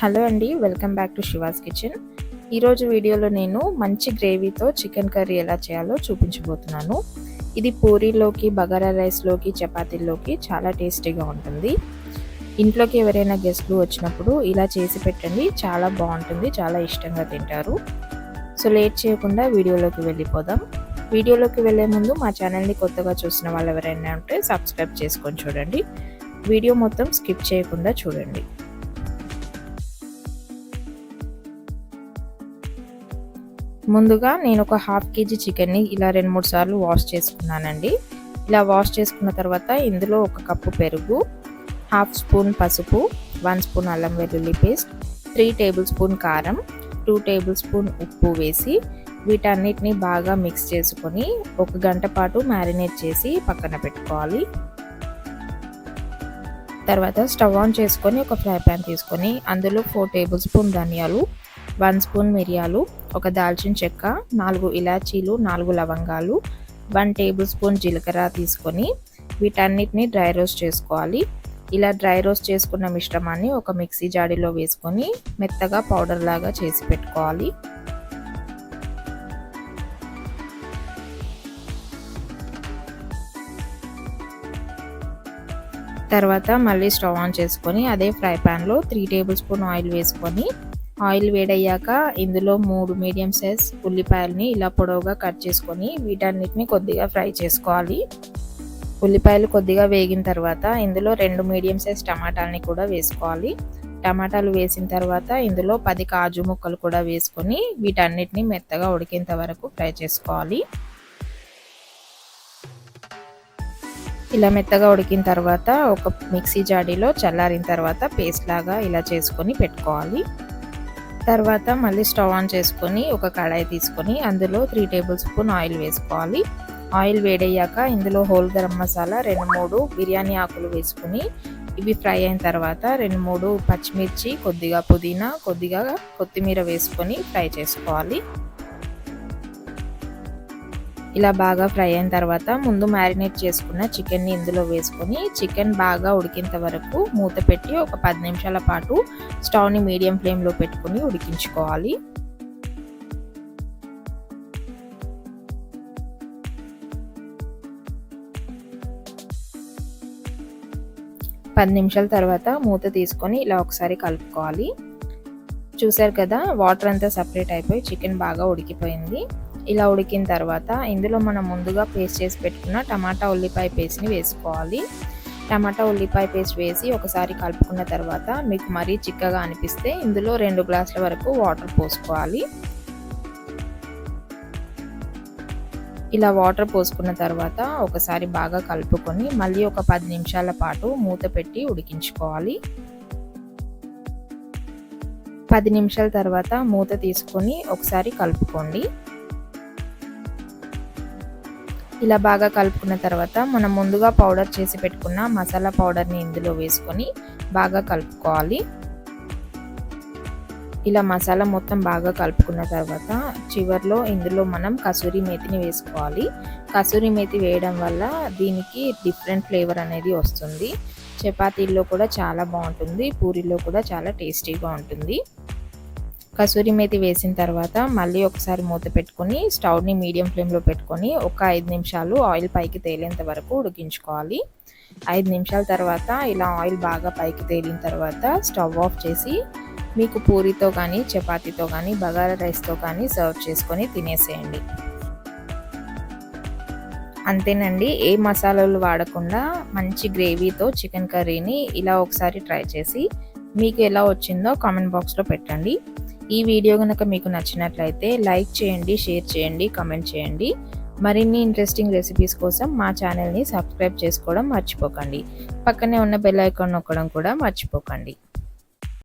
Hello అండి, welcome back to she was kitchen. ఈరోజు వీడియోలో నేను మంచి గ్రేవీతో చికెన్ కర్రీ ఎలా చేయాలో చూపించబోతున్నాను. ఇది పూరీలోకి, బగారా రైస్లోకి, చపాతీల్లోకి చాలా టేస్టీగా ఉంటుంది. ఇంట్లోకి ఎవరైనా గెస్ట్లు వచ్చినప్పుడు ఇలా చేసి పెట్టండి, చాలా బాగుంటుంది, చాలా ఇష్టంగా తింటారు. సో లేట్ చేయకుండా వీడియోలోకి వెళ్ళిపోదాం. వీడియోలోకి వెళ్ళే ముందు మా ఛానల్ని కొత్తగా చూసిన వాళ్ళు ఎవరైనా ఉంటే సబ్స్క్రైబ్ చేసుకొని చూడండి. వీడియో మొత్తం స్కిప్ చేయకుండా చూడండి. ముందుగా నేను ఒక హాఫ్ కేజీ చికెన్ని ఇలా 2-3 సార్లు వాష్ చేసుకున్నానండి. ఇలా వాష్ చేసుకున్న తర్వాత ఇందులో 1 కప్పు పెరుగు, హాఫ్ స్పూన్ పసుపు, 1 స్పూన్ అల్లం వెల్లుల్లి పేస్ట్, 3 టేబుల్ స్పూన్ కారం, 2 టేబుల్ స్పూన్ ఉప్పు వేసి వీటన్నిటిని బాగా మిక్స్ చేసుకొని 1 గంట పాటు మ్యారినేట్ చేసి పక్కన పెట్టుకోవాలి. తర్వాత స్టవ్ ఆన్ చేసుకొని ఒక ఫ్రై ప్యాన్ తీసుకొని అందులో 4 టేబుల్ స్పూన్ ధనియాలు, 1 స్పూన్ మిరియాలు, 1 దాల్చిన చెక్క, 4 ఇలాచీలు, 4 లవంగాలు, 1 టేబుల్ స్పూన్ జీలకర్ర తీసుకొని వీటన్నిటిని డ్రై రోస్ట్ చేసుకోవాలి. ఇలా డ్రై రోస్ట్ చేసుకున్న మిశ్రమాన్ని ఒక మిక్సీ జాడీలో వేసుకొని మెత్తగా పౌడర్ లాగా చేసి పెట్టుకోవాలి. తర్వాత మళ్ళీ స్టవ్ ఆన్ చేసుకొని అదే ఫ్రై ప్యాన్లో 3 టేబుల్ స్పూన్ ఆయిల్ వేసుకొని ఆయిల్ వేడయ్యాక ఇందులో 3 మీడియం సైజ్ ఉల్లిపాయలని ఇలా పొడవుగా కట్ చేసుకొని వీటన్నిటిని కొద్దిగా ఫ్రై చేసుకోవాలి. ఉల్లిపాయలు కొద్దిగా వేగిన తర్వాత ఇందులో 2 మీడియం సైజ్ టమాటాలని కూడా వేసుకోవాలి. టమాటాలు వేసిన తర్వాత ఇందులో 10 కాజు ముక్కలు కూడా వేసుకొని వీటన్నిటిని మెత్తగా ఉడికేంత వరకు ఫ్రై చేసుకోవాలి. ఇలా మెత్తగా ఉడికిన తర్వాత ఒక మిక్సీ జాడీలో చల్లారిన తర్వాత పేస్ట్ లాగా ఇలా చేసుకొని పెట్టుకోవాలి. తర్వాత మళ్ళీ స్టవ్ ఆన్ చేసుకొని ఒక కడాయి తీసుకొని అందులో 3 టేబుల్ స్పూన్ ఆయిల్ వేసుకోవాలి. ఆయిల్ వేడయ్యాక ఇందులో హోల్ గరం మసాలా, 2-3 బిర్యానీ ఆకులు వేసుకొని ఇవి ఫ్రై అయిన తర్వాత 2-3 పచ్చిమిర్చి, కొద్దిగా పుదీనా, కొద్దిగా కొత్తిమీర వేసుకొని ఫ్రై చేసుకోవాలి. ఇలా బాగా ఫ్రై అయిన తర్వాత ముందు మ్యారినేట్ చేసుకున్న చికెన్ని ఇందులో వేసుకొని చికెన్ బాగా ఉడికేంత వరకు మూత పెట్టి ఒక 10 నిమిషాల పాటు స్టవ్ని మీడియం ఫ్లేమ్లో పెట్టుకొని ఉడికించుకోవాలి. పది నిమిషాల తర్వాత మూత తీసుకొని ఇలా ఒకసారి కలుపుకోవాలి. చూసారు కదా, వాటర్ అంతా సపరేట్ అయిపోయి చికెన్ బాగా ఉడికిపోయింది. ఇలా ఉడికిన తర్వాత ఇందులో మనం ముందుగా పేస్ట్ చేసి పెట్టుకున్న టమాటా ఉల్లిపాయ పేస్ట్ని వేసుకోవాలి. టమాటా ఉల్లిపాయ పేస్ట్ వేసి ఒకసారి కలుపుకున్న తర్వాత మీకు మరీ చిక్కగా అనిపిస్తే ఇందులో 2 గ్లాసుల వరకు వాటర్ పోసుకోవాలి. ఇలా వాటర్ పోసుకున్న తర్వాత ఒకసారి బాగా కలుపుకొని మళ్ళీ ఒక 10 నిమిషాల పాటు మూత పెట్టి ఉడికించుకోవాలి. 10 నిమిషాల తర్వాత మూత తీసుకొని ఒకసారి కలుపుకోండి. ఇలా బాగా కలుపుకున్న తర్వాత మనం ముందుగా పౌడర్ చేసి పెట్టుకున్న మసాలా పౌడర్ని ఇందులో వేసుకొని బాగా కలుపుకోవాలి. ఇలా మసాలా మొత్తం బాగా కలుపుకున్న తర్వాత చివర్లో ఇందులో మనం కసూరి మేతిని వేసుకోవాలి. కసూరి మేతి వేయడం వల్ల దీనికి డిఫరెంట్ ఫ్లేవర్ అనేది వస్తుంది. చపాతీల్లో కూడా చాలా బాగుంటుంది, పూరీలో కూడా చాలా టేస్టీగా ఉంటుంది. కసూరి మేతి వేసిన తర్వాత మళ్ళీ ఒకసారి మూత పెట్టుకొని స్టవ్ని మీడియం ఫ్లేమ్లో పెట్టుకొని ఒక 5 నిమిషాలు ఆయిల్ పైకి తేలేంత వరకు ఉడికించుకోవాలి. 5 నిమిషాల తర్వాత ఇలా ఆయిల్ బాగా పైకి తేలిన తర్వాత స్టవ్ ఆఫ్ చేసి మీకు పూరీతో కానీ, చపాతీతో కానీ, బగారా రైస్తో కానీ సర్వ్ చేసుకొని తినేసేయండి. అంతేనండి, ఏ మసాలాలు వాడకుండా మంచి గ్రేవీతో చికెన్ కర్రీని ఇలా ఒకసారి ట్రై చేసి మీకు ఎలా వచ్చిందో కామెంట్ బాక్స్లో పెట్టండి. ఈ వీడియో కనుక మీకు నచ్చినట్లయితే లైక్ చేయండి, షేర్ చేయండి, కామెంట్ చేయండి. మరిన్ని ఇంట్రెస్టింగ్ రెసిపీస్ కోసం మా ఛానల్ని సబ్స్క్రైబ్ చేసుకోవడం మర్చిపోకండి. పక్కనే ఉన్న బెల్ ఐకాన్ నొక్కడం కూడా మర్చిపోకండి.